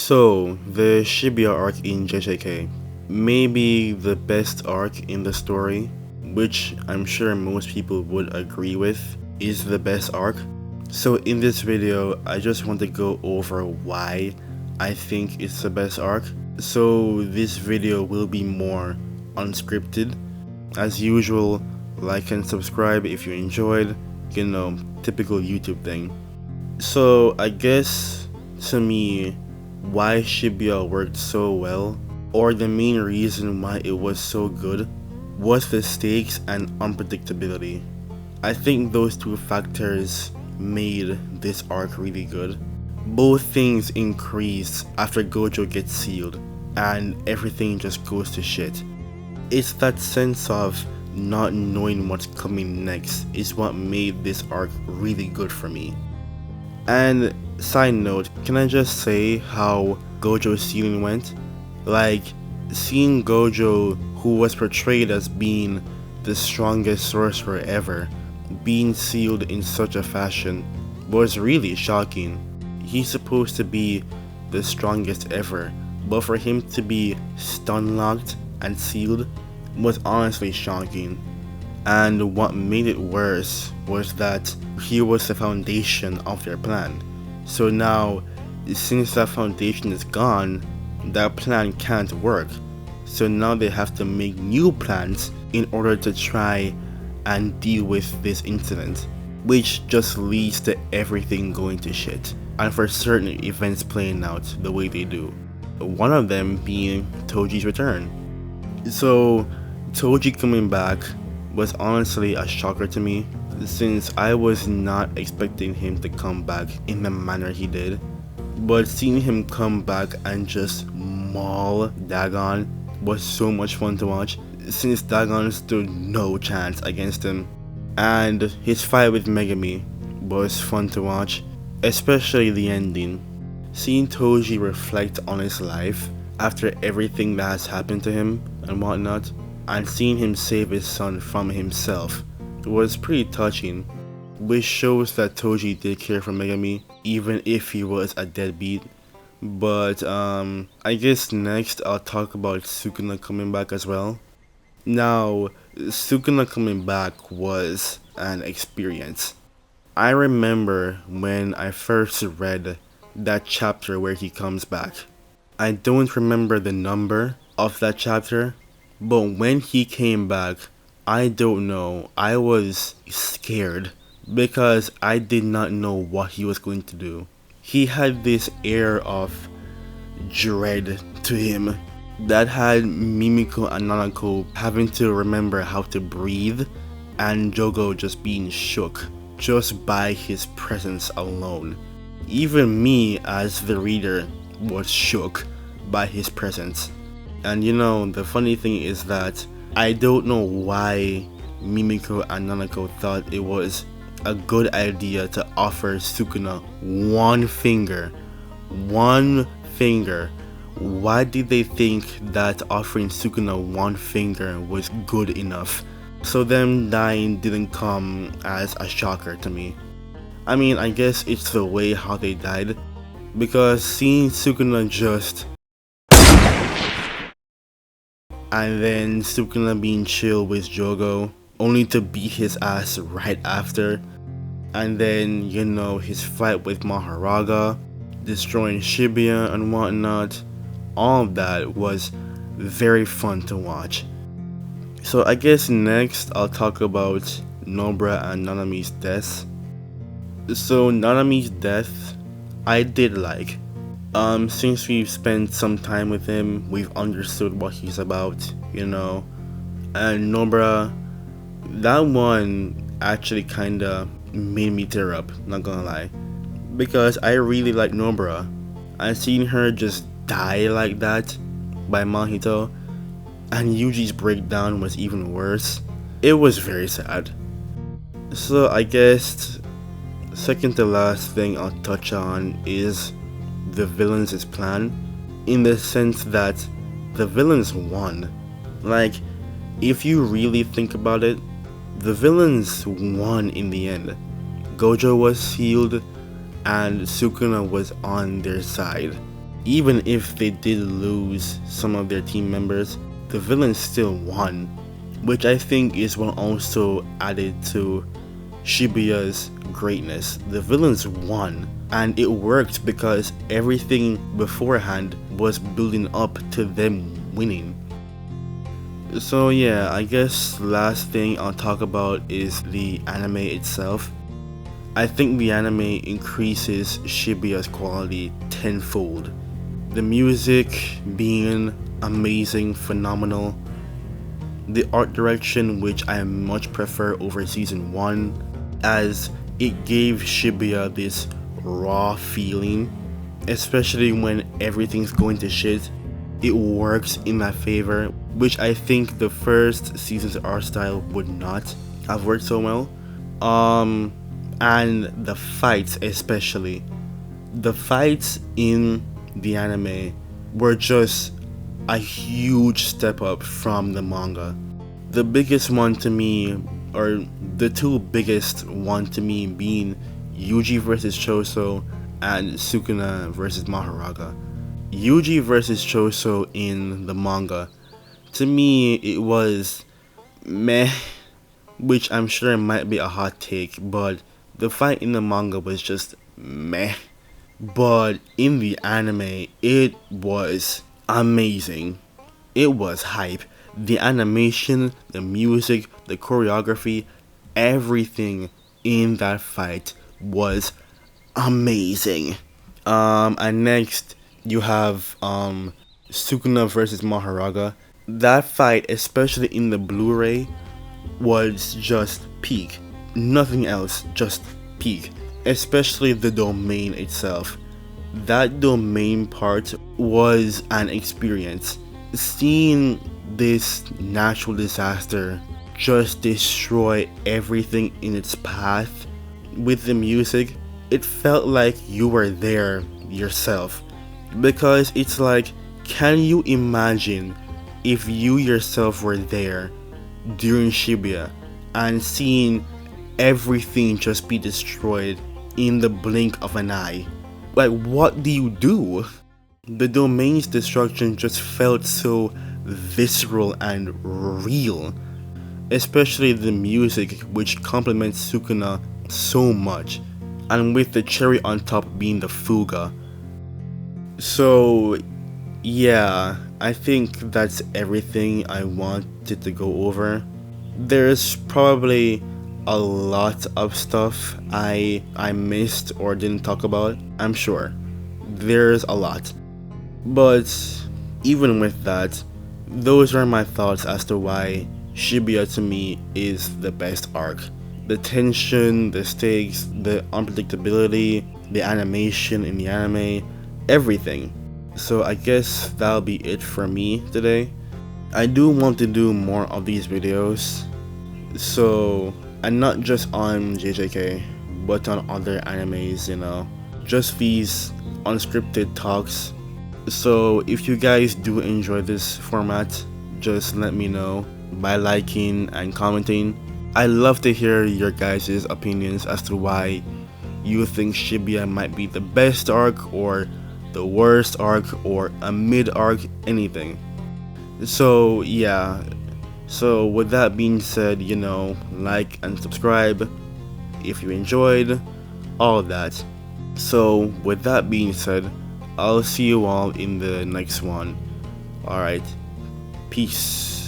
So, the Shibuya arc in JJK may be the best arc in the story, which I'm sure most people would agree with is the best arc. So in this video, I just want to go over why I think it's the best arc. So this video will be more unscripted. As usual, like and subscribe if you enjoyed, typical YouTube thing. So I guess, to me, why Shibuya worked so well, or the main reason why it was so good, was the stakes and unpredictability. I think those two factors made this arc really good. Both things increase after Gojo gets sealed and everything just goes to shit. It's that sense of not knowing what's coming next is what made this arc really good for me. And side note, can I just say how Gojo's sealing went? Like, seeing Gojo, who was portrayed as being the strongest sorcerer ever, being sealed in such a fashion was really shocking. He's supposed to be the strongest ever, but for him to be stun locked and sealed was honestly shocking. And what made it worse was that he was the foundation of their plan. So now, since that foundation is gone, that plan can't work. So now they have to make new plans in order to try and deal with this incident, which just leads to everything going to shit, and for certain events playing out the way they do. One of them being Toji's return. So Toji coming back was honestly a shocker to me, since I was not expecting him to come back in the manner he did. But seeing him come back and just maul Dagon was so much fun to watch, since Dagon stood no chance against him. And his fight with Megami was fun to watch, especially the ending. Seeing Toji reflect on his life after everything that has happened to him and whatnot, and seeing him save his son from himself was pretty touching, which shows that Toji did care for Megami even if he was a deadbeat. But I guess next I'll talk about Sukuna coming back as well. Now, Sukuna coming back was an experience. I remember when I first read that chapter where he comes back. I don't remember the number of that chapter, but when he came back, I don't know, I was scared because I did not know what he was going to do. He had this air of dread to him that had Mimiko and Nanako having to remember how to breathe, and Jogo just being shook just by his presence alone. Even me as the reader was shook by his presence. And the funny thing is that I don't know why Mimiko and Nanako thought it was a good idea to offer Sukuna one finger. Why did they think that offering Sukuna one finger was good enough? So them dying didn't come as a shocker to me. I mean, I guess it's the way how they died, because seeing Sukuna just and then Sukuna being chill with Jogo, only to beat his ass right after, and then his fight with Maharaga, destroying Shibuya and whatnot, all of that was very fun to watch. So I guess next I'll talk about Nobara and Nanami's deaths. So Nanami's death, I did like. Since we've spent some time with him, we've understood what he's about, And Nobara, that one actually kinda made me tear up, not gonna lie. Because I really like Nobara, and seeing her just die like that by Mahito, and Yuji's breakdown was even worse. It was very sad. So I guess second to last thing I'll touch on is the villains' plan, in the sense that the villains won. Like, if you really think about it, the villains won in the end. Gojo was sealed and Sukuna was on their side. Even if they did lose some of their team members, the villains still won, which I think is what also added to Shibuya's greatness. The villains won, and it worked because everything beforehand was building up to them winning. So yeah, I guess last thing I'll talk about is the anime itself. I think the anime increases Shibuya's quality tenfold. The music being amazing, phenomenal. The art direction, which I much prefer over season 1, as it gave Shibuya this raw feeling, especially when everything's going to shit. It works in my favor, which I think the first season's art style would not have worked so well. And the fights, especially. The fights in the anime were just a huge step up from the manga. The biggest one to me, or the two biggest one to me, being Yuji versus Choso and Sukuna versus Maharaga. Yuji versus Choso in the manga, to me it was meh, which I'm sure might be a hot take, but the fight in the manga was just meh. But in the anime, it was amazing. It was hype. The animation, the music, the choreography, everything in that fight was amazing. And next you have Sukuna versus Maharaga. That fight, especially in the Blu-ray, was just peak. Nothing else, just peak. Especially the domain itself. That domain part was an experience. Seeing this natural disaster just destroy everything in its path with the music, it felt like you were there yourself. Because it's like, can you imagine if you yourself were there during Shibuya and seeing everything just be destroyed in the blink of an eye? Like, what do you do? The domain's destruction just felt so visceral and real, especially the music, which complements Sukuna so much, and with the cherry on top being the fuga. So yeah, I think that's everything I wanted to go over. There's probably a lot of stuff I missed or didn't talk about, I'm sure. There's a lot. But even with that, those are my thoughts as to why Shibuya to me is the best arc. The tension, the stakes, the unpredictability, the animation in the anime, everything. So I guess that'll be it for me today. I do want to do more of these videos, so, and not just on JJK, but on other animes, just these unscripted talks. So if you guys do enjoy this format, just let me know by liking and commenting. I love to hear your guys' opinions as to why you think Shibuya might be the best arc or the worst arc or a mid arc, anything. So yeah, so with that being said, like and subscribe if you enjoyed, all of that. So with that being said, I'll see you all in the next one. Alright, peace.